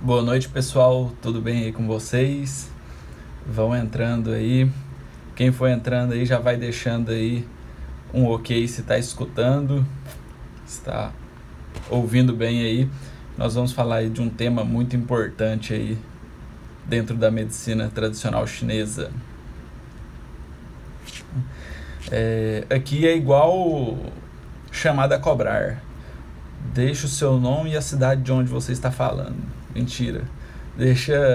Boa noite, pessoal. Tudo bem aí com vocês? Vão entrando aí. Quem for entrando aí já vai deixando aí um ok se está escutando, está ouvindo bem aí. Nós vamos falar aí de um tema muito importante aí dentro da medicina tradicional chinesa. Aqui é igual chamada a cobrar. Deixa o seu nome e a cidade de onde você está falando. Mentira. Deixa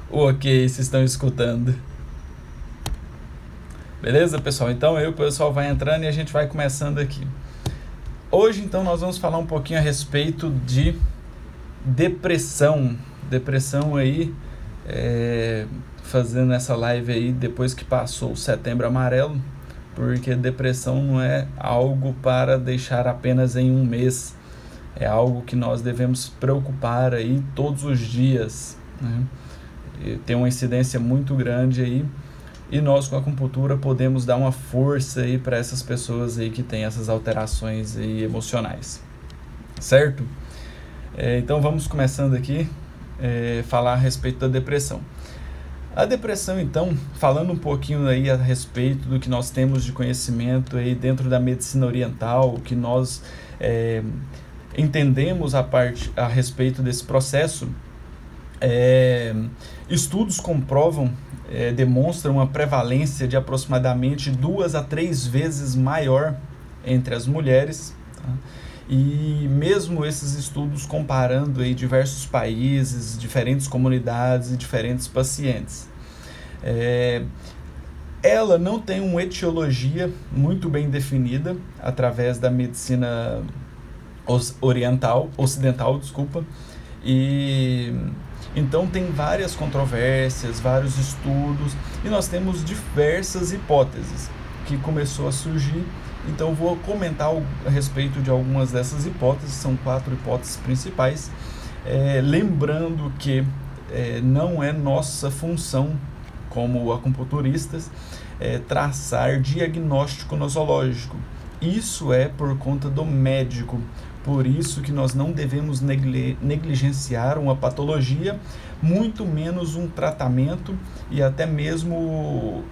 o ok se estão escutando. Beleza, pessoal? Então o pessoal vai entrando e a gente vai começando aqui. Hoje, então, nós vamos falar um pouquinho a respeito de depressão. Depressão aí, fazendo essa live aí depois que passou o Setembro Amarelo, porque depressão não é algo para deixar apenas em um mês. É algo que nós devemos preocupar aí todos os dias, né? Tem uma incidência muito grande aí, e nós com a acupuntura podemos dar uma força aí para essas pessoas aí que têm essas alterações aí emocionais, certo? Então vamos começando aqui, falar a respeito da depressão. A depressão, então, falando um pouquinho aí a respeito do que nós temos de conhecimento aí dentro da medicina oriental, que nós entendemos a respeito desse processo, estudos comprovam, demonstram uma prevalência de aproximadamente 2 a 3 vezes maior entre as mulheres, tá? E mesmo esses estudos comparando aí diversos países, diferentes comunidades e diferentes pacientes, ela não tem uma etiologia muito bem definida através da medicina ocidental, e então tem várias controvérsias, vários estudos, e nós temos diversas hipóteses que começou a surgir. Então vou comentar a respeito de algumas dessas hipóteses. São 4 hipóteses principais, lembrando que não é nossa função como acupunturistas traçar diagnóstico nosológico. Isso é por conta do médico. Por isso que nós não devemos negligenciar uma patologia, muito menos um tratamento, e até mesmo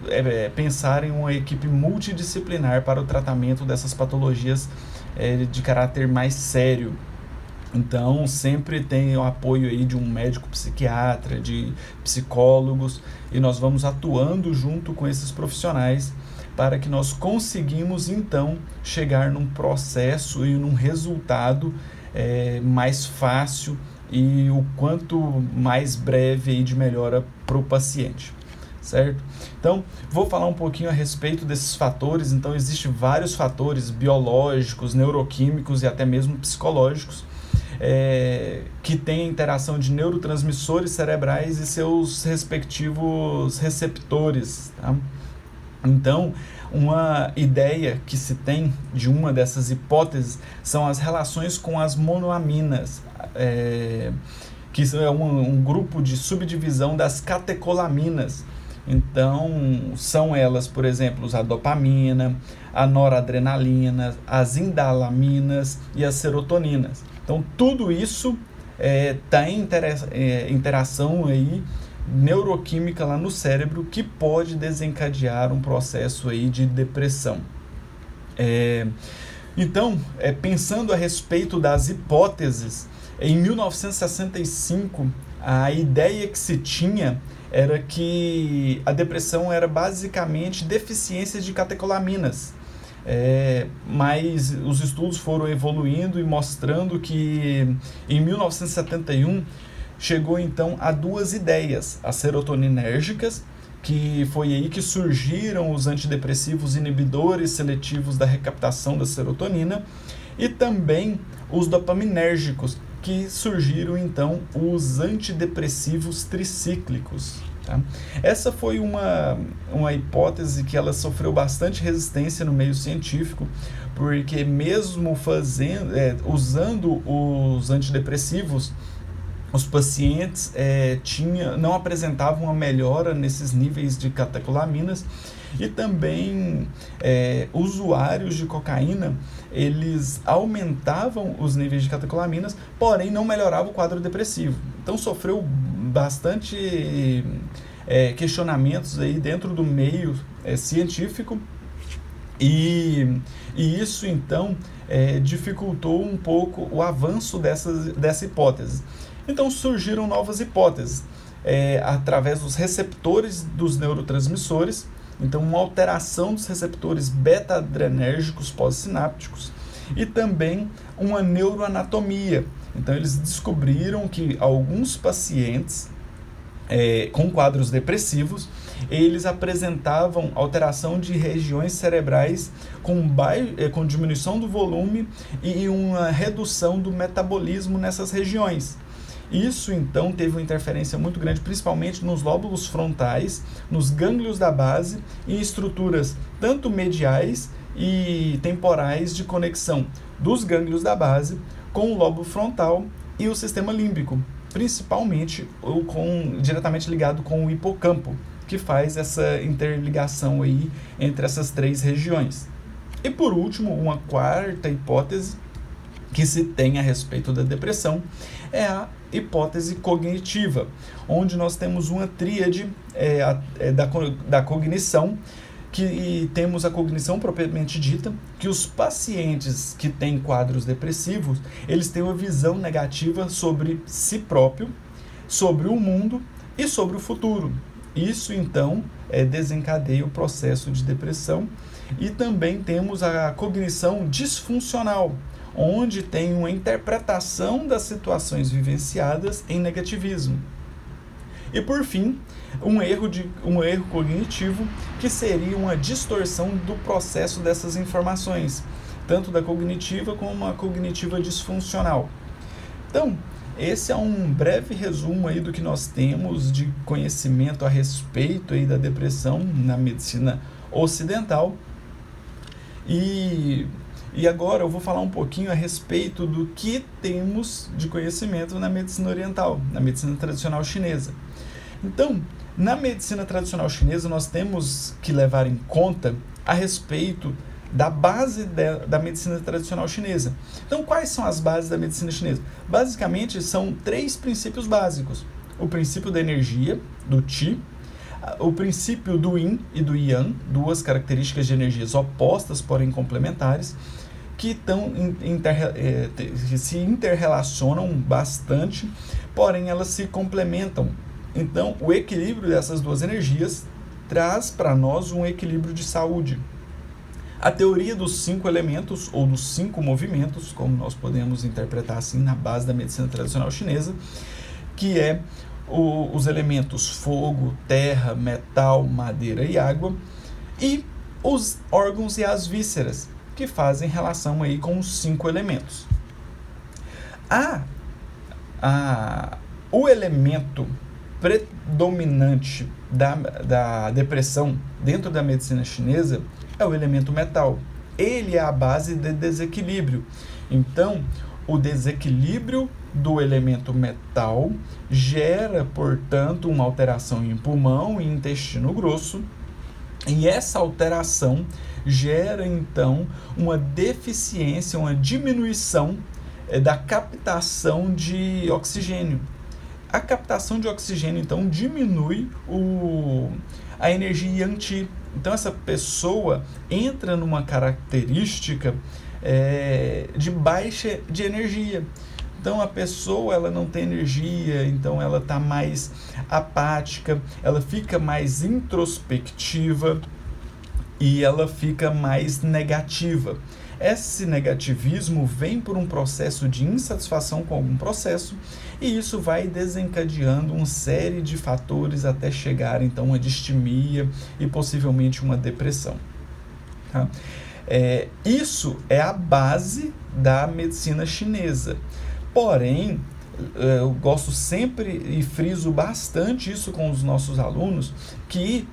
pensar em uma equipe multidisciplinar para o tratamento dessas patologias de caráter mais sério. Então, sempre tem o apoio aí de um médico psiquiatra, de psicólogos, e nós vamos atuando junto com esses profissionais para que nós conseguimos, então, chegar num processo e num resultado mais fácil e o quanto mais breve aí de melhora para o paciente, certo? Então, vou falar um pouquinho a respeito desses fatores. Então, existem vários fatores biológicos, neuroquímicos e até mesmo psicológicos que têm interação de neurotransmissores cerebrais e seus respectivos receptores, tá? Então, uma ideia que se tem de uma dessas hipóteses são as relações com as monoaminas, que é um grupo de subdivisão das catecolaminas. Então, são elas, por exemplo, a dopamina, a noradrenalina, as indalaminas e as serotoninas. Então, tudo isso tem interação aí neuroquímica lá no cérebro, que pode desencadear um processo aí de depressão. Então, pensando a respeito das hipóteses, em 1965, a ideia que se tinha era que a depressão era basicamente deficiências de catecolaminas. Mas os estudos foram evoluindo e mostrando que em 1971 chegou então a 2 ideias: as serotoninérgicas, que foi aí que surgiram os antidepressivos inibidores seletivos da recaptação da serotonina, e também os dopaminérgicos, que surgiram então os antidepressivos tricíclicos, tá? Essa foi uma hipótese que ela sofreu bastante resistência no meio científico, porque mesmo usando os antidepressivos, os pacientes não apresentavam uma melhora nesses níveis de catecolaminas, e também usuários de cocaína, eles aumentavam os níveis de catecolaminas, porém não melhorava o quadro depressivo. Então sofreu bastante questionamentos aí dentro do meio científico, e isso então dificultou um pouco o avanço dessa hipótese. Então surgiram novas hipóteses através dos receptores dos neurotransmissores. Então, uma alteração dos receptores beta-adrenérgicos pós-sinápticos, e também uma neuroanatomia. Então, eles descobriram que alguns pacientes com quadros depressivos, eles apresentavam alteração de regiões cerebrais com diminuição do volume e uma redução do metabolismo nessas regiões. Isso, então, teve uma interferência muito grande, principalmente nos lóbulos frontais, nos gânglios da base e em estruturas tanto mediais e temporais de conexão dos gânglios da base com o lóbulo frontal e o sistema límbico, principalmente diretamente ligado com o hipocampo, que faz essa interligação aí entre essas três regiões. E por último, uma quarta hipótese que se tem a respeito da depressão é a hipótese cognitiva, onde nós temos uma tríade da cognição, que temos a cognição propriamente dita, que os pacientes que têm quadros depressivos, eles têm uma visão negativa sobre si próprio, sobre o mundo e sobre o futuro. Isso, então, desencadeia o processo de depressão. E também temos a cognição disfuncional, onde tem uma interpretação das situações vivenciadas em negativismo. E por fim, um erro cognitivo, que seria uma distorção do processo dessas informações, tanto da cognitiva como a cognitiva disfuncional. Então, esse é um breve resumo aí do que nós temos de conhecimento a respeito aí da depressão na medicina ocidental. E agora eu vou falar um pouquinho a respeito do que temos de conhecimento na medicina oriental, na medicina tradicional chinesa. Então, na medicina tradicional chinesa, nós temos que levar em conta a respeito da base da medicina tradicional chinesa. Então, quais são as bases da medicina chinesa? Basicamente, são 3 princípios básicos. O princípio da energia, do Qi, o princípio do Yin e do Yang, 2 características de energias opostas, porém complementares, que se interrelacionam bastante, porém elas se complementam. Então, o equilíbrio dessas 2 energias traz para nós um equilíbrio de saúde. A teoria dos 5 elementos, ou dos 5 movimentos, como nós podemos interpretar assim na base da medicina tradicional chinesa, que é os elementos fogo, terra, metal, madeira e água, e os órgãos e as vísceras, que fazem relação aí com os 5 elementos. O elemento predominante da depressão dentro da medicina chinesa é o elemento metal. Ele é a base de desequilíbrio. Então, o desequilíbrio do elemento metal gera, portanto, uma alteração em pulmão e intestino grosso, e essa alteração gera, então, uma deficiência, uma diminuição da captação de oxigênio. A captação de oxigênio, então, diminui a energia Yang-Qi. Então, essa pessoa entra numa característica de baixa de energia. Então, a pessoa ela não tem energia, então ela está mais apática, ela fica mais introspectiva e ela fica mais negativa. Esse negativismo vem por um processo de insatisfação com algum processo, e isso vai desencadeando uma série de fatores até chegar, então, a distimia e possivelmente uma depressão. Tá? Isso é a base da medicina chinesa. Porém, eu gosto sempre e friso bastante isso com os nossos alunos, que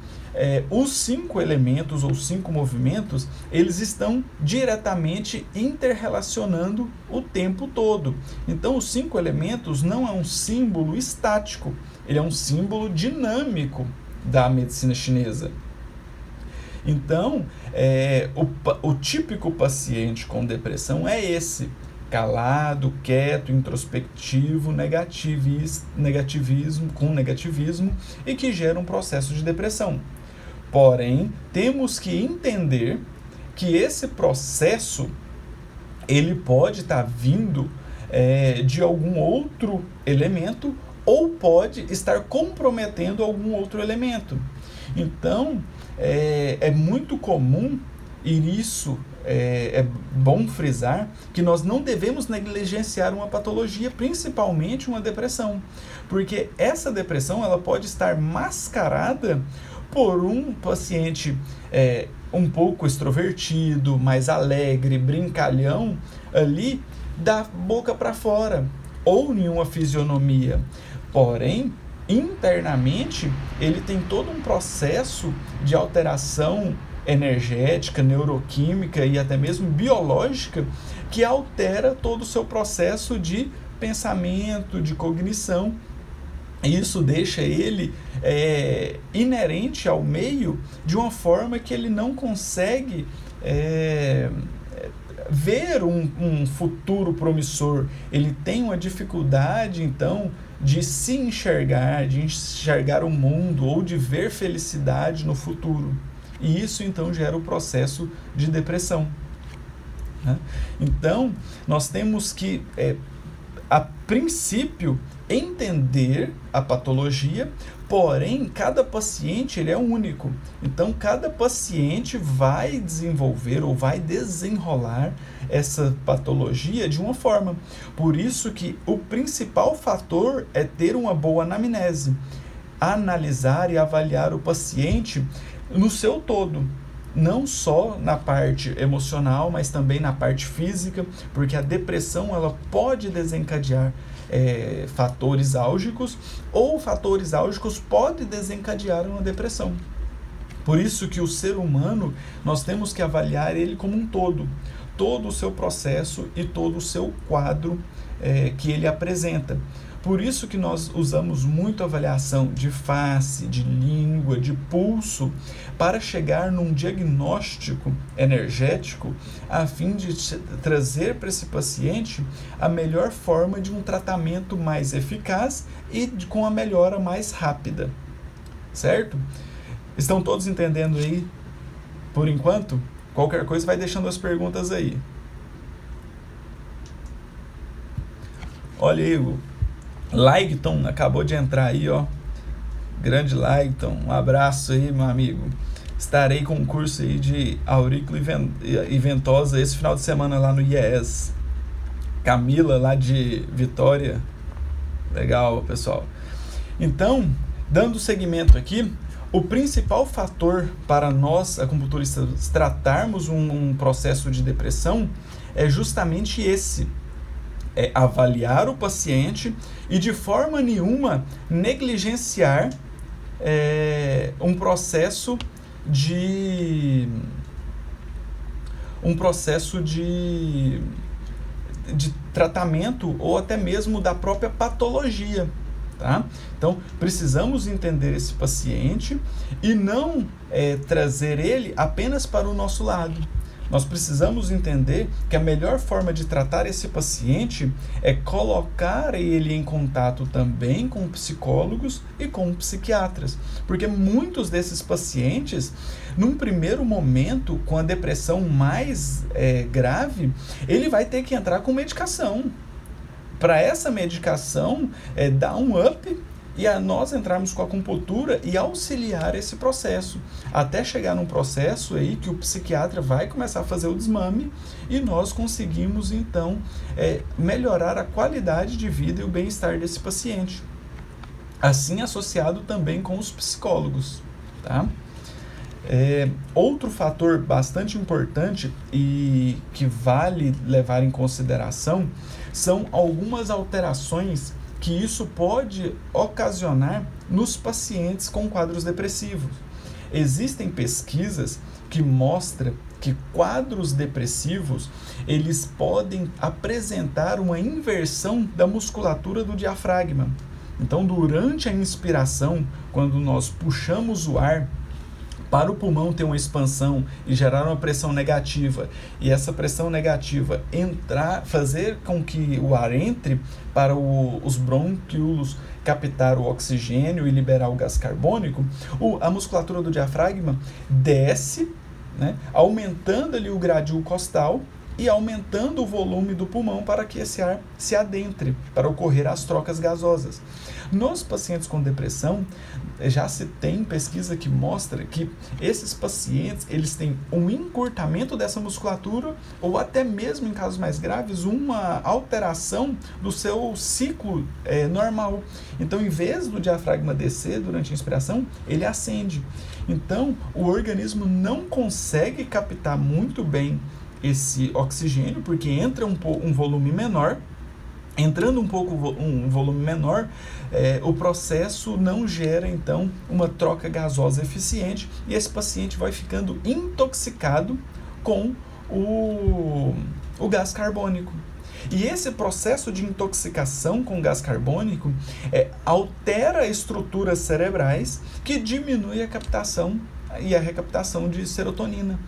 os 5 elementos ou 5 movimentos, eles estão diretamente interrelacionando o tempo todo. Então, os 5 elementos não é um símbolo estático, ele é um símbolo dinâmico da medicina chinesa. Então, o típico paciente com depressão é esse: calado, quieto, introspectivo, negativismo e que gera um processo de depressão. Porém, temos que entender que esse processo ele pode estar vindo de algum outro elemento ou pode estar comprometendo algum outro elemento. Então, é muito comum, e isso é bom frisar, que nós não devemos negligenciar uma patologia, principalmente uma depressão, porque essa depressão ela pode estar mascarada por um paciente um pouco extrovertido, mais alegre, brincalhão, ali da boca para fora, ou em uma fisionomia. Porém, internamente, ele tem todo um processo de alteração energética, neuroquímica e até mesmo biológica que altera todo o seu processo de pensamento, de cognição. Isso deixa ele inerente ao meio de uma forma que ele não consegue ver um futuro promissor. Ele tem uma dificuldade, então, de se enxergar, de enxergar o mundo ou de ver felicidade no futuro. E isso, então, gera o processo de depressão, né? Então, nós temos que, a princípio, entender a patologia, porém, cada paciente ele é único. Então, cada paciente vai desenvolver ou vai desenrolar essa patologia de uma forma. Por isso que o principal fator é ter uma boa anamnese, analisar e avaliar o paciente no seu todo, não só na parte emocional, mas também na parte física, porque a depressão ela pode desencadear fatores álgicos, ou fatores álgicos podem desencadear uma depressão. Por isso que o ser humano, nós temos que avaliar ele como um todo o seu processo e todo o seu quadro que ele apresenta. Por isso que nós usamos muito a avaliação de face, de língua, de pulso, para chegar num diagnóstico energético, a fim de trazer para esse paciente a melhor forma de um tratamento mais eficaz e com a melhora mais rápida. Certo? Estão todos entendendo aí, por enquanto? Qualquer coisa vai deixando as perguntas aí. Olha aí, o Laigton acabou de entrar aí, ó. Grande Laigton, um abraço aí, meu amigo. Estarei com um curso aí de aurícula e ventosa esse final de semana lá no IES. Camila, lá de Vitória. Legal, pessoal. Então, dando seguimento aqui, o principal fator para nós, acupunturistas, tratarmos um processo de depressão é justamente esse. É avaliar o paciente e de forma nenhuma negligenciar um processo de tratamento ou até mesmo da própria patologia, tá? Então, precisamos entender esse paciente e não trazer ele apenas para o nosso lado. Nós precisamos entender que a melhor forma de tratar esse paciente é colocar ele em contato também com psicólogos e com psiquiatras. Porque muitos desses pacientes, num primeiro momento, com a depressão mais grave, ele vai ter que entrar com medicação. Para essa medicação, dar um up e nós entrarmos com a acupuntura e auxiliar esse processo, até chegar num processo aí que o psiquiatra vai começar a fazer o desmame e nós conseguimos, então, melhorar a qualidade de vida e o bem-estar desse paciente. Assim associado também com os psicólogos, tá? Outro fator bastante importante e que vale levar em consideração são algumas alterações que isso pode ocasionar nos pacientes com quadros depressivos. existem pesquisas que mostram que quadros depressivos, eles podem apresentar uma inversão da musculatura do diafragma. Então, durante a inspiração, quando nós puxamos o ar para o pulmão ter uma expansão e gerar uma pressão negativa, e essa pressão negativa fazer com que o ar entre para os brônquios captar o oxigênio e liberar o gás carbônico, a musculatura do diafragma desce, né, aumentando ali o gradil costal e aumentando o volume do pulmão para que esse ar se adentre, para ocorrer as trocas gasosas. Nos pacientes com depressão, já se tem pesquisa que mostra que esses pacientes, eles têm um encurtamento dessa musculatura ou até mesmo, em casos mais graves, uma alteração do seu ciclo normal. Então, em vez do diafragma descer durante a inspiração, ele ascende. Então, o organismo não consegue captar muito bem esse oxigênio, porque entra um volume menor. Entrando um volume menor, o processo não gera, então, uma troca gasosa eficiente e esse paciente vai ficando intoxicado com o gás carbônico. E esse processo de intoxicação com gás carbônico altera estruturas cerebrais que diminui a captação e a recaptação de serotonina,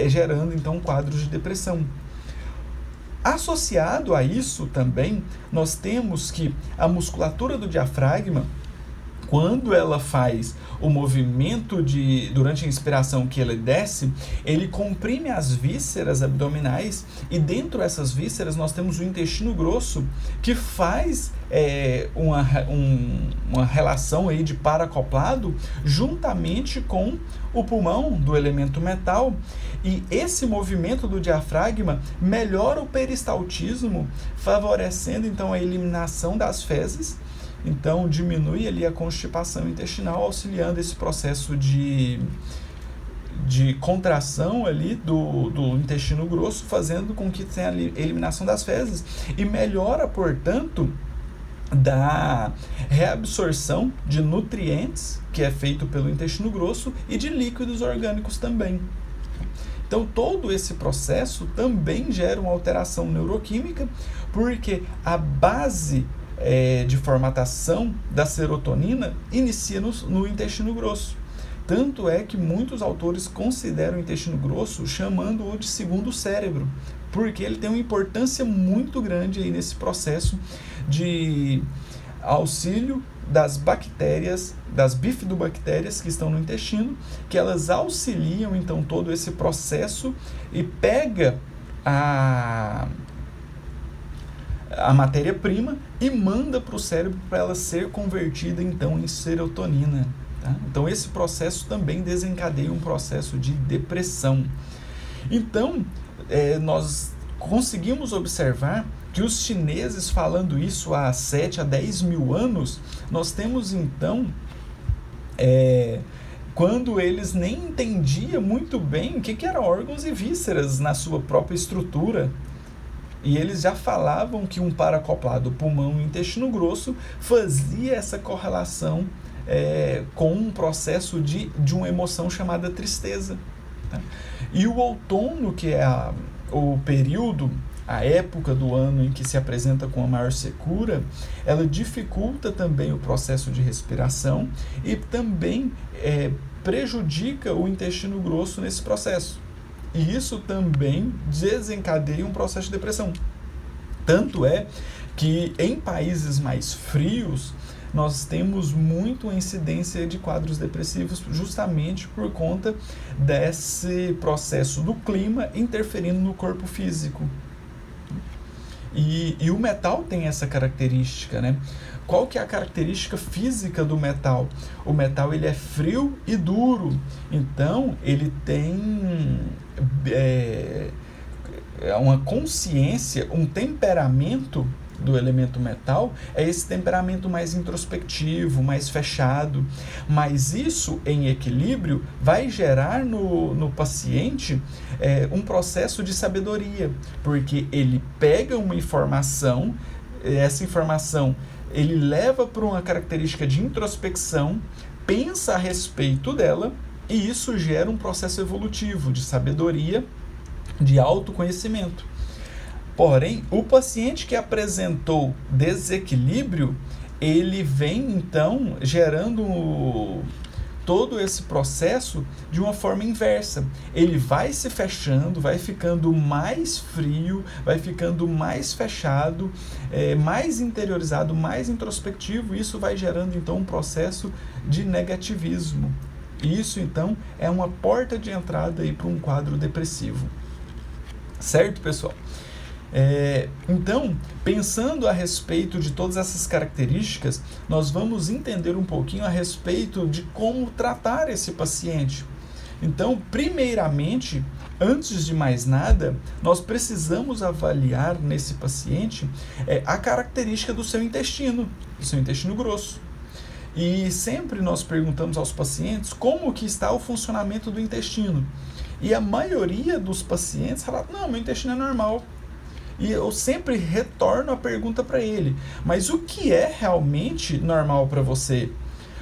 gerando, então, quadros de depressão. Associado a isso também, nós temos que a musculatura do diafragma, quando ela faz o movimento durante a inspiração que ele desce, ele comprime as vísceras abdominais e dentro dessas vísceras nós temos o intestino grosso que faz uma relação aí de paracoplado juntamente com o pulmão do elemento metal, e esse movimento do diafragma melhora o peristaltismo, favorecendo então a eliminação das fezes. Então, diminui ali a constipação intestinal, auxiliando esse processo de contração ali do intestino grosso, fazendo com que tenha a eliminação das fezes e melhora, portanto, da reabsorção de nutrientes, que é feito pelo intestino grosso, e de líquidos orgânicos também. Então, todo esse processo também gera uma alteração neuroquímica, porque a base de formatação da serotonina inicia no intestino grosso. Tanto é que muitos autores consideram o intestino grosso chamando-o de segundo cérebro, porque ele tem uma importância muito grande aí nesse processo de auxílio das bactérias, das bifidobactérias que estão no intestino, que elas auxiliam então todo esse processo e pega a matéria-prima e manda para o cérebro para ela ser convertida então em serotonina. Tá? Então esse processo também desencadeia um processo de depressão. Então nós conseguimos observar que os chineses, falando isso há 7 a 10 mil anos, nós temos então quando eles nem entendiam muito bem o que eram órgãos e vísceras na sua própria estrutura. E eles já falavam que um paracoplado pulmão e intestino grosso fazia essa correlação com um processo de uma emoção chamada tristeza. Tá? E o outono, que é o período, a época do ano em que se apresenta com a maior secura, ela dificulta também o processo de respiração e também prejudica o intestino grosso nesse processo. E isso também desencadeia um processo de depressão. Tanto é que em países mais frios, nós temos muito a incidência de quadros depressivos justamente por conta desse processo do clima interferindo no corpo físico. E o metal tem essa característica, né? Qual que é a característica física do metal? O metal ele é frio e duro, então ele tem uma consciência, um temperamento do elemento metal, é esse temperamento mais introspectivo, mais fechado, mas isso em equilíbrio vai gerar no paciente um processo de sabedoria, porque ele pega uma informação, essa informação ele leva para uma característica de introspecção, pensa a respeito dela E isso gera um processo evolutivo de sabedoria, de autoconhecimento. Porém, o paciente que apresentou desequilíbrio, ele vem então gerando todo esse processo de uma forma inversa. Ele vai se fechando, vai ficando mais frio, vai ficando mais fechado, mais interiorizado, mais introspectivo. Isso vai gerando então um processo de negativismo. Isso então é uma porta de entrada para um quadro depressivo. Certo, pessoal? Então, pensando a respeito de todas essas características, nós vamos entender um pouquinho a respeito de como tratar esse paciente. Então, primeiramente, antes de mais nada, nós precisamos avaliar nesse paciente a característica do seu intestino grosso. E sempre nós perguntamos aos pacientes como que está o funcionamento do intestino. E a maioria dos pacientes fala, não, meu intestino é normal. E eu sempre retorno a pergunta para ele, mas o que é realmente normal para você?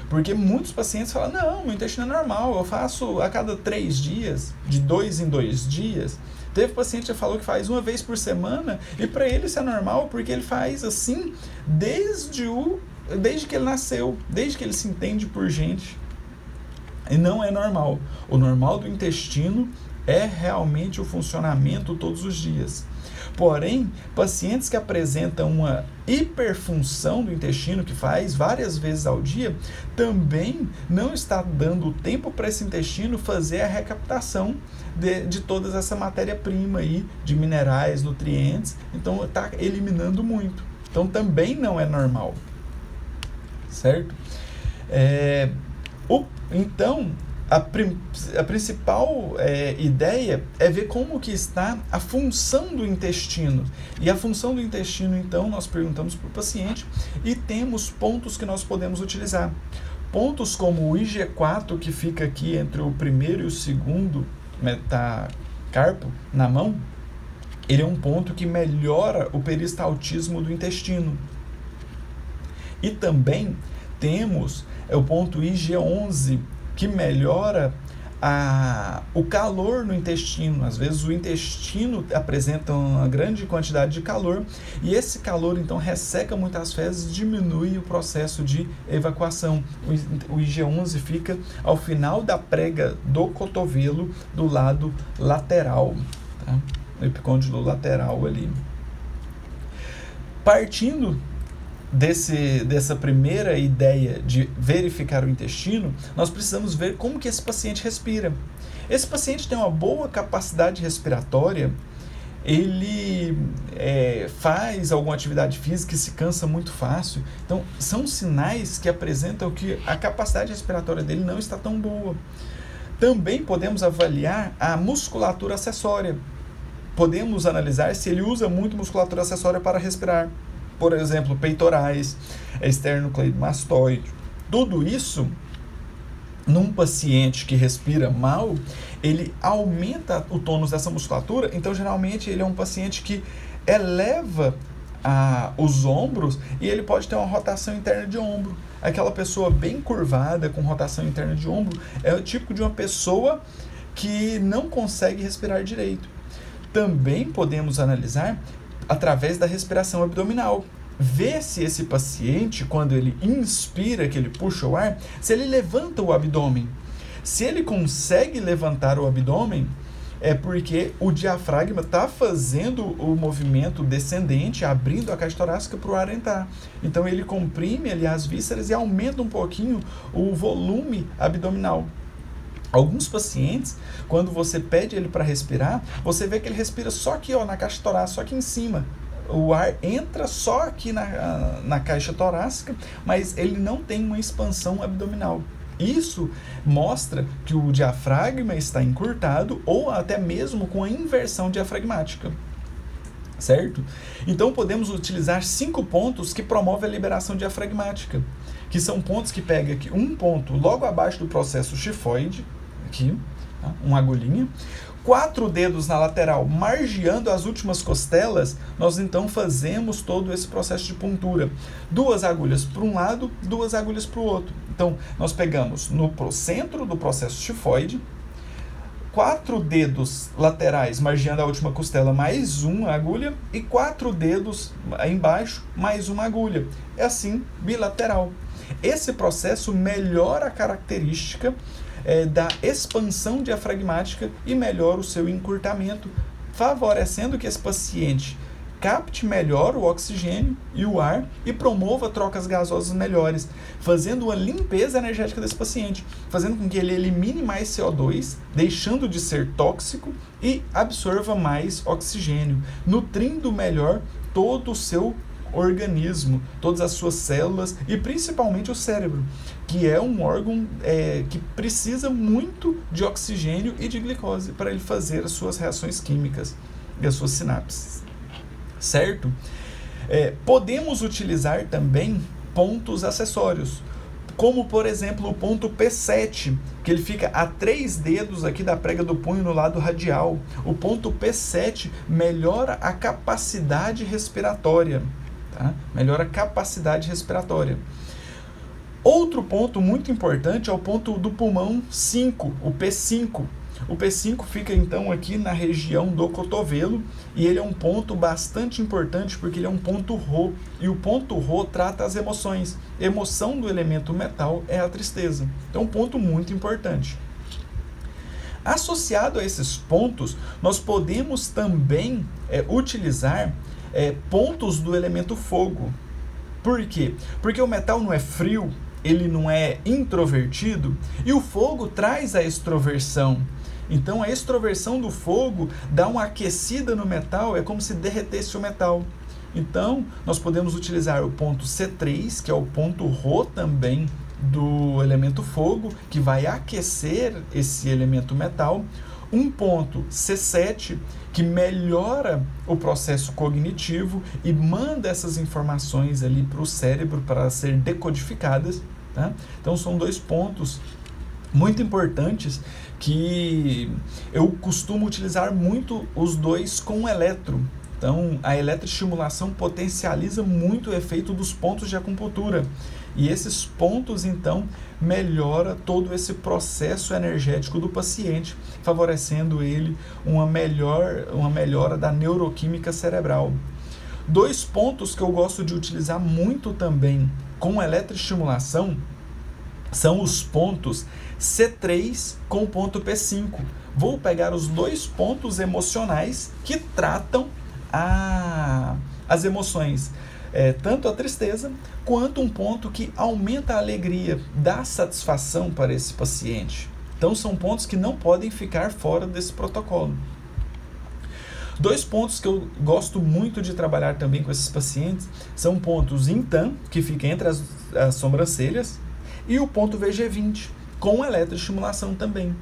Porque muitos pacientes falam, não, meu intestino é normal, eu faço a cada 3 dias, de 2 em 2 dias. Teve paciente que falou que faz 1 vez por semana, e para ele isso é normal, porque ele faz assim desde que ele nasceu, desde que ele se entende por gente. E não é normal. O normal do intestino é realmente o funcionamento todos os dias. Porém, pacientes que apresentam uma hiperfunção do intestino, que faz várias vezes ao dia, também não está dando tempo para esse intestino fazer a recaptação de toda essa matéria-prima aí, de minerais, nutrientes, então está eliminando muito. Então também não é normal, certo? Então, a principal ideia é ver como que está a função do intestino. E a função do intestino, então, nós perguntamos para o paciente e temos pontos que nós podemos utilizar. Pontos como o IG4, que fica aqui entre o primeiro e o segundo metacarpo na mão, ele é um ponto que melhora o peristaltismo do intestino. E também temos o ponto IG11, que melhora o calor no intestino. Às vezes o intestino apresenta uma grande quantidade de calor e esse calor então resseca muitas fezes, diminui o processo de evacuação. O IG11 fica ao final da prega do cotovelo do lado lateral, tá? No epicôndilo lateral ali. Partindo dessa primeira ideia de verificar o intestino, nós precisamos ver como que esse paciente respira. Esse paciente tem uma boa capacidade respiratória, ele faz alguma atividade física e se cansa muito fácil. Então, são sinais que apresentam que a capacidade respiratória dele não está tão boa. Também podemos avaliar a musculatura acessória. Podemos analisar se ele usa muito musculatura acessória para respirar. Por exemplo, peitorais, esternocleidomastoide. Tudo isso, num paciente que respira mal, ele aumenta o tônus dessa musculatura. Então, geralmente, ele é um paciente que eleva os ombros e ele pode ter uma rotação interna de ombro. Aquela pessoa bem curvada, com rotação interna de ombro, é o típico de uma pessoa que não consegue respirar direito. Também podemos analisar através da respiração abdominal. Ver se esse paciente, quando ele inspira, que ele puxa o ar, se ele levanta o abdômen. Se ele consegue levantar o abdômen, é porque o diafragma está fazendo o movimento descendente, abrindo a caixa torácica para o ar entrar. Então ele comprime ali as vísceras e aumenta um pouquinho o volume abdominal. Alguns pacientes, quando você pede ele para respirar, você vê que ele respira só aqui, na caixa torácica, só aqui em cima. O ar entra só aqui na caixa torácica, mas ele não tem uma expansão abdominal. Isso mostra que o diafragma está encurtado ou até mesmo com a inversão diafragmática. Certo? Então podemos utilizar 5 pontos que promovem a liberação diafragmática, que são pontos que pega aqui um ponto logo abaixo do processo xifoide, aqui, tá? Uma agulhinha, 4 dedos na lateral, margeando as últimas costelas, nós então fazemos todo esse processo de puntura. 2 agulhas para um lado, 2 agulhas para o outro. Então, nós pegamos no centro do processo tifoide, 4 dedos laterais margeando a última costela mais uma agulha e 4 dedos embaixo mais uma agulha. É assim, bilateral. Esse processo melhora a característica da expansão diafragmática e melhora o seu encurtamento, favorecendo que esse paciente capte melhor o oxigênio e o ar e promova trocas gasosas melhores, fazendo uma limpeza energética desse paciente, fazendo com que ele elimine mais CO2, deixando de ser tóxico e absorva mais oxigênio, nutrindo melhor todo o seu organismo, todas as suas células e principalmente o cérebro, que é um órgão que precisa muito de oxigênio e de glicose para ele fazer as suas reações químicas e as suas sinapses. Certo? Podemos utilizar também pontos acessórios, como por exemplo o ponto P7, que ele fica a 3 dedos aqui da prega do punho no lado radial. O ponto P7 melhora a capacidade respiratória, tá? Melhora a capacidade respiratória. Outro ponto muito importante é o ponto do pulmão 5, o P5. O P5 fica então aqui na região do cotovelo e ele é um ponto bastante importante porque ele é um ponto Rho, e o ponto Rho trata as emoções. A emoção do elemento metal é a tristeza. Então, um ponto muito importante. Associado a esses pontos, nós podemos também utilizar pontos do elemento fogo. Por quê? Porque o metal não é frio, ele não é introvertido, e o fogo traz a extroversão. Então a extroversão do fogo dá uma aquecida no metal, é como se derretesse o metal. Então nós podemos utilizar o ponto C3, que é o ponto Rho também do elemento fogo, que vai aquecer esse elemento metal. Um ponto C7, que melhora o processo cognitivo e manda essas informações ali para o cérebro para serem decodificadas. Tá? Então são 2 pontos muito importantes que eu costumo utilizar muito os 2 com eletro. Então, a eletroestimulação potencializa muito o efeito dos pontos de acupuntura. E esses pontos, então, melhora todo esse processo energético do paciente, favorecendo ele uma melhora da neuroquímica cerebral. 2 pontos que eu gosto de utilizar muito também com eletroestimulação são os pontos C3 com o ponto P5. Vou pegar os 2 pontos emocionais que tratam as emoções, tanto a tristeza, quanto um ponto que aumenta a alegria, dá satisfação para esse paciente. Então, são pontos que não podem ficar fora desse protocolo. 2 pontos que eu gosto muito de trabalhar também com esses pacientes são pontos Intan, que fica entre as sobrancelhas, e o ponto VG20, com eletroestimulação também.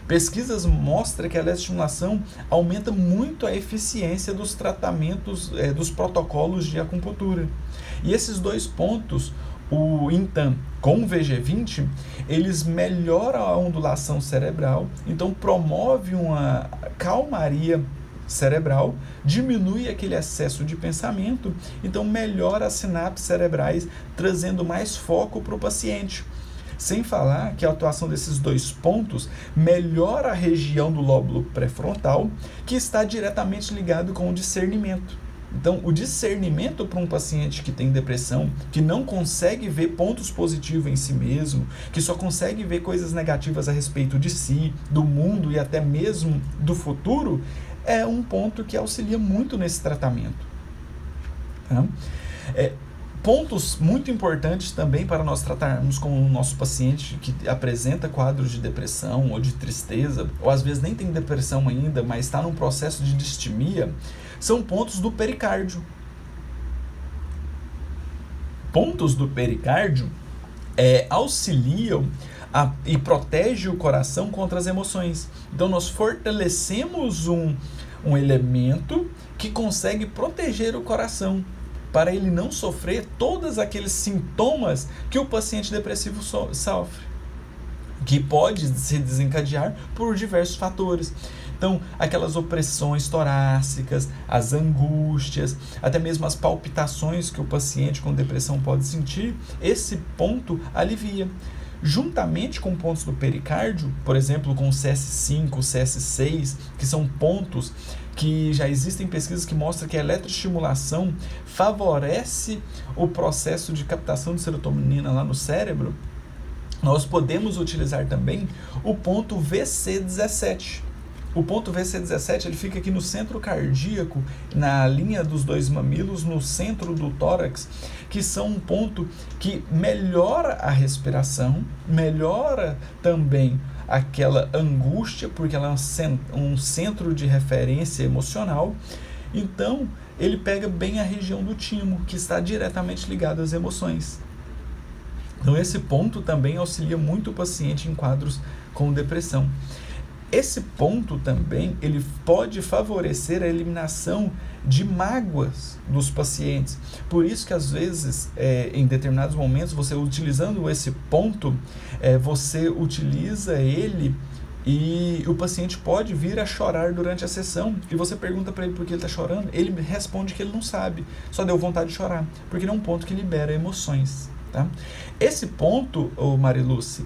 Pesquisas mostram que a eletroestimulação aumenta muito a eficiência dos tratamentos, dos protocolos de acupuntura. E esses 2 pontos, o Intan com o VG20, eles melhoram a ondulação cerebral, então promove uma calmaria cerebral, diminui aquele excesso de pensamento, então melhora as sinapses cerebrais, trazendo mais foco para o paciente. Sem falar que a atuação desses 2 pontos melhora a região do lóbulo pré-frontal, que está diretamente ligado com o discernimento. Então, o discernimento para um paciente que tem depressão, que não consegue ver pontos positivos em si mesmo, que só consegue ver coisas negativas a respeito de si, do mundo e até mesmo do futuro, é um ponto que auxilia muito nesse tratamento. Tá? Pontos muito importantes também para nós tratarmos com o nosso paciente que apresenta quadros de depressão ou de tristeza, ou às vezes nem tem depressão ainda, mas está num processo de distimia, são pontos do pericárdio. Pontos do pericárdio auxiliam e protegem o coração contra as emoções. Então nós fortalecemos um elemento que consegue proteger o coração, para ele não sofrer todos aqueles sintomas que o paciente depressivo sofre, que pode se desencadear por diversos fatores. Então, aquelas opressões torácicas, as angústias, até mesmo as palpitações que o paciente com depressão pode sentir, esse ponto alivia. Juntamente com pontos do pericárdio, por exemplo, com o CS5, o CS6, que são pontos que já existem pesquisas que mostram que a eletroestimulação favorece o processo de captação de serotonina lá no cérebro, nós podemos utilizar também o ponto VC17. O ponto VC17 ele fica aqui no centro cardíaco, na linha dos dois mamilos, no centro do tórax, que são um ponto que melhora a respiração, melhora também aquela angústia, porque ela é um centro de referência emocional. Então, ele pega bem a região do timo, que está diretamente ligado às emoções. Então, esse ponto também auxilia muito o paciente em quadros com depressão. Esse ponto também ele pode favorecer a eliminação de mágoas dos pacientes. Por isso que às vezes, em determinados momentos, você utilizando esse ponto, você utiliza ele e o paciente pode vir a chorar durante a sessão. E você pergunta para ele por que ele está chorando, ele responde que ele não sabe, só deu vontade de chorar, porque ele é um ponto que libera emoções. Tá? Esse ponto, Mariluce,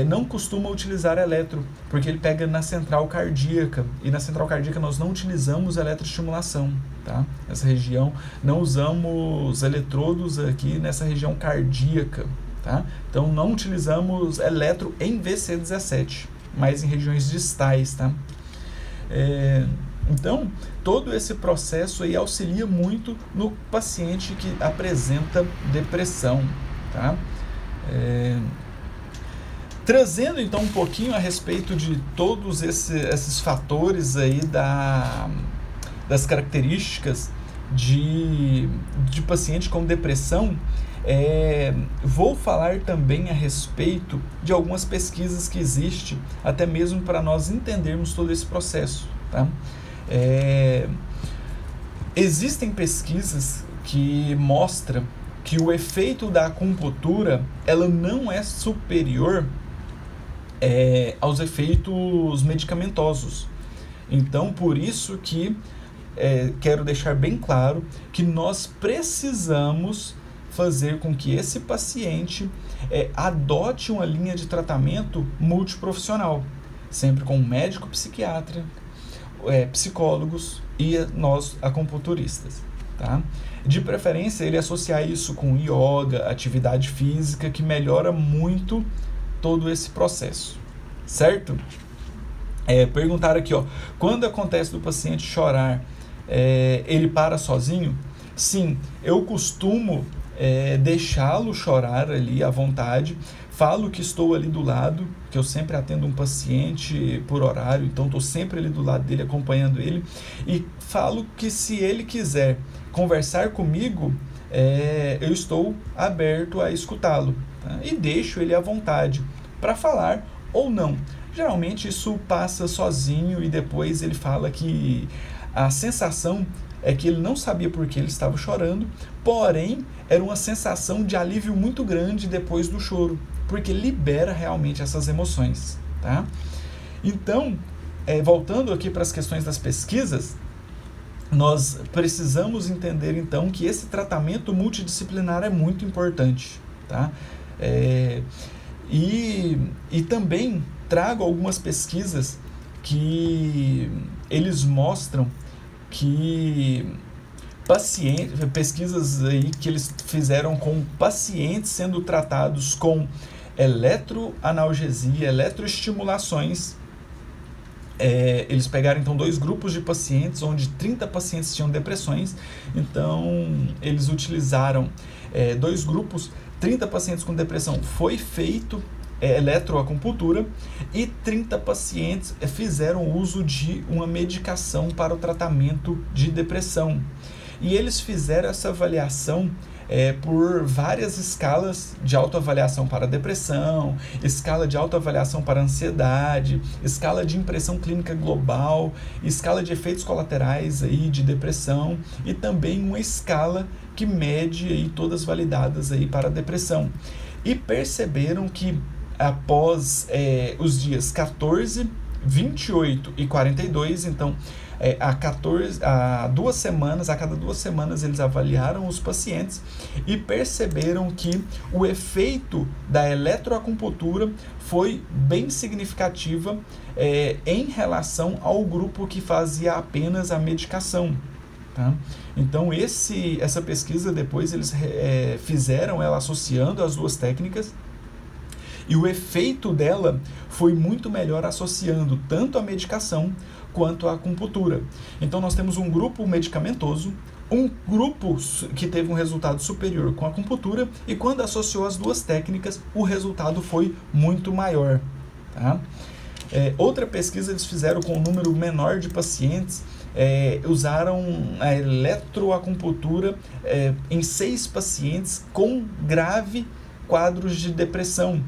não costuma utilizar eletro, porque ele pega na central cardíaca, e na central cardíaca nós não utilizamos eletroestimulação, tá? Nessa região, não usamos eletrodos aqui nessa região cardíaca, tá? Então não utilizamos eletro em VC17, mas em regiões distais, tá? Então, todo esse processo aí auxilia muito no paciente que apresenta depressão. Tá? Trazendo então um pouquinho a respeito de todos esses fatores aí das características de paciente com depressão, vou falar também a respeito de algumas pesquisas que existem, até mesmo para nós entendermos todo esse processo. Tá? Existem pesquisas que mostram que o efeito da acupuntura ela não é superior aos efeitos medicamentosos. Então, por isso que quero deixar bem claro que nós precisamos fazer com que esse paciente adote uma linha de tratamento multiprofissional, sempre com um médico psiquiatra, psicólogos e nós acupunturistas. Tá? De preferência, ele associar isso com yoga, atividade física, que melhora muito todo esse processo, certo? Perguntaram aqui, quando acontece do paciente chorar, ele para sozinho? Sim, eu costumo deixá-lo chorar ali à vontade, falo que estou ali do lado, que eu sempre atendo um paciente por horário, então estou sempre ali do lado dele, acompanhando ele, e falo que se ele quiser conversar comigo, eu estou aberto a escutá-lo, tá? E deixo ele à vontade para falar ou não. Geralmente isso passa sozinho e depois ele fala que a sensação é que ele não sabia por que ele estava chorando, porém era uma sensação de alívio muito grande depois do choro, porque libera realmente essas emoções. Tá? Então, voltando aqui para as questões das pesquisas, nós precisamos entender então que esse tratamento multidisciplinar é muito importante, tá? E também trago algumas pesquisas que eles mostram que pesquisas aí que eles fizeram com pacientes sendo tratados com eletroanalgesia, eletroestimulações. Eles pegaram então 2 grupos de pacientes, onde 30 pacientes tinham depressões, então eles utilizaram 2 grupos, 30 pacientes com depressão foi feito eletroacupuntura e 30 pacientes fizeram uso de uma medicação para o tratamento de depressão. E eles fizeram essa avaliação por várias escalas de autoavaliação para depressão, escala de autoavaliação para ansiedade, escala de impressão clínica global, escala de efeitos colaterais aí de depressão e também uma escala que mede aí todas validadas aí para depressão. E perceberam que após os dias 14, 28 e 42, então a cada 2 semanas eles avaliaram os pacientes e perceberam que o efeito da eletroacupuntura foi bem significativa em relação ao grupo que fazia apenas a medicação. Tá? Então essa pesquisa depois eles fizeram ela associando as duas técnicas, e o efeito dela foi muito melhor associando tanto a medicação quanto a acupuntura. Então nós temos um grupo medicamentoso, um grupo que teve um resultado superior com a acupuntura, e quando associou as duas técnicas, o resultado foi muito maior. Tá? Outra pesquisa eles fizeram com um número menor de pacientes, usaram a eletroacupuntura em 6 pacientes com grave quadros de depressão,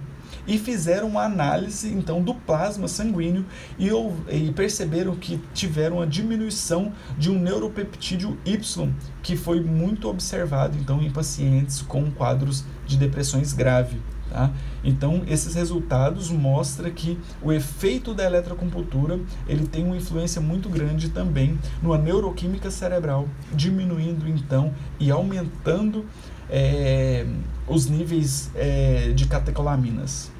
e fizeram uma análise então do plasma sanguíneo e perceberam que tiveram uma diminuição de um neuropeptídeo Y, que foi muito observado então em pacientes com quadros de depressões graves. Tá? Então esses resultados mostram que o efeito da eletroacupuntura ele tem uma influência muito grande também na neuroquímica cerebral, diminuindo então e aumentando os níveis de catecolaminas.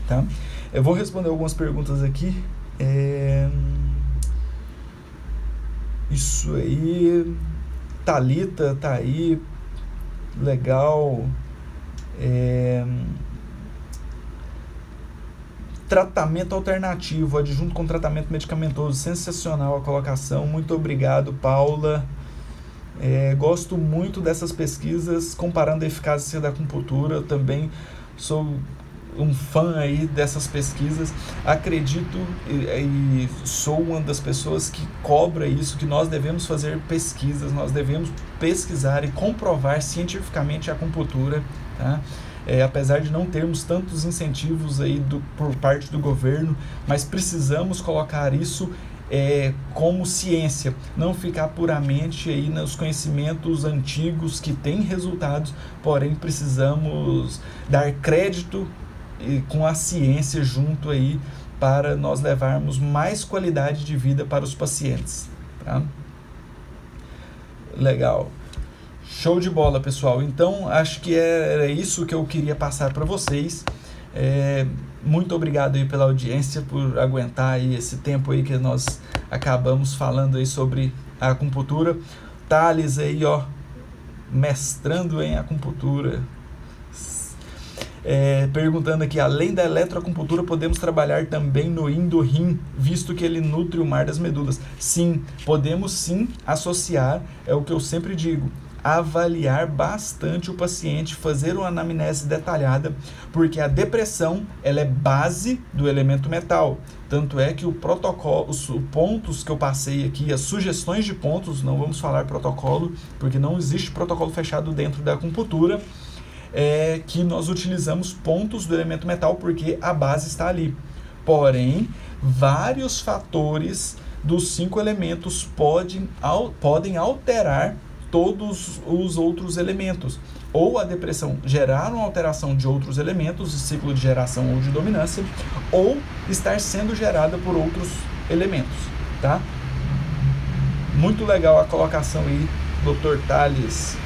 Tá? Eu vou responder algumas perguntas aqui. Isso aí, Thalita tá aí, legal. Tratamento alternativo, adjunto com tratamento medicamentoso, sensacional a colocação, muito obrigado, Paula. Gosto muito dessas pesquisas comparando a eficácia da acupuntura. Eu também sou um fã aí dessas pesquisas, acredito e sou uma das pessoas que cobra isso, que nós devemos fazer pesquisas, nós devemos pesquisar e comprovar cientificamente a acupuntura, tá? Apesar de não termos tantos incentivos aí por parte do governo, mas precisamos colocar isso como ciência, não ficar puramente aí nos conhecimentos antigos que têm resultados, porém precisamos dar crédito com a ciência junto aí para nós levarmos mais qualidade de vida para os pacientes. Tá? Legal. Show de bola, pessoal. Então, acho que era isso que eu queria passar para vocês. Muito obrigado aí pela audiência, por aguentar aí esse tempo aí que nós acabamos falando aí sobre a acupuntura. Thales aí, ó, mestrando em acupuntura. Perguntando aqui, além da eletroacupuntura, podemos trabalhar também no Yin do Rim, visto que ele nutre o mar das medulas? Sim, podemos sim associar, é o que eu sempre digo, avaliar bastante o paciente, fazer uma anamnese detalhada, porque a depressão ela é base do elemento metal. Tanto é que o protocolo, os pontos que eu passei aqui, as sugestões de pontos, não vamos falar protocolo, porque não existe protocolo fechado dentro da acupuntura, que nós utilizamos pontos do elemento metal porque a base está ali. Porém, vários fatores dos 5 elementos podem alterar todos os outros elementos. Ou a depressão gerar uma alteração de outros elementos, de ciclo de geração ou de dominância, ou estar sendo gerada por outros elementos. Tá? Muito legal a colocação aí, Dr. Thales.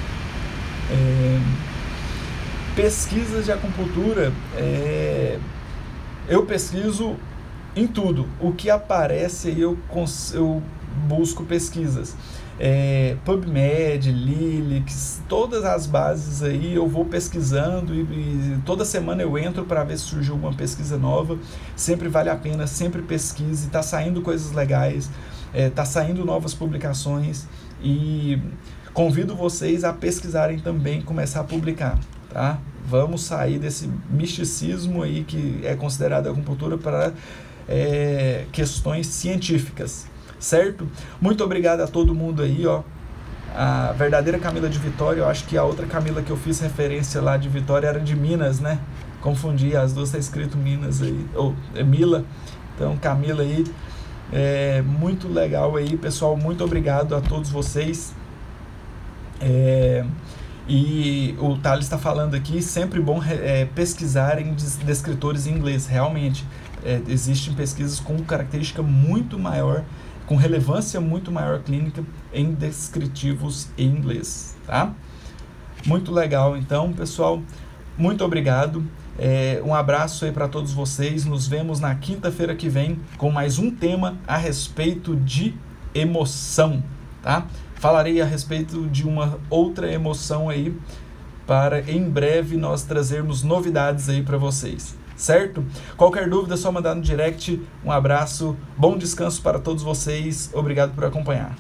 Pesquisas de acupuntura, eu pesquiso em tudo. O que aparece aí eu busco pesquisas. PubMed, Lilix, todas as bases aí eu vou pesquisando e toda semana eu entro para ver se surgiu alguma pesquisa nova. Sempre vale a pena, sempre pesquise, está saindo coisas legais, está saindo novas publicações e convido vocês a pesquisarem também, começar a publicar. Tá? Vamos sair desse misticismo aí que é considerado acupuntura para questões científicas, certo? Muito obrigado a todo mundo aí, ó. A verdadeira Camila de Vitória, eu acho que a outra Camila que eu fiz referência lá de Vitória era de Minas, né? Confundi, as duas tá escrito Minas aí, ou Mila. Então, Camila aí, muito legal aí, pessoal. Muito obrigado a todos vocês. E o Thales está falando aqui, sempre bom pesquisar em descritores em inglês, realmente. existem pesquisas com característica muito maior, com relevância muito maior clínica em descritivos em inglês, tá? Muito legal, então, pessoal, muito obrigado. Um abraço aí para todos vocês. Nos vemos na quinta-feira que vem com mais um tema a respeito de emoção, tá? Falarei a respeito de uma outra emoção aí, para em breve nós trazermos novidades aí para vocês, certo? Qualquer dúvida é só mandar no direct. Um abraço, bom descanso para todos vocês, obrigado por acompanhar.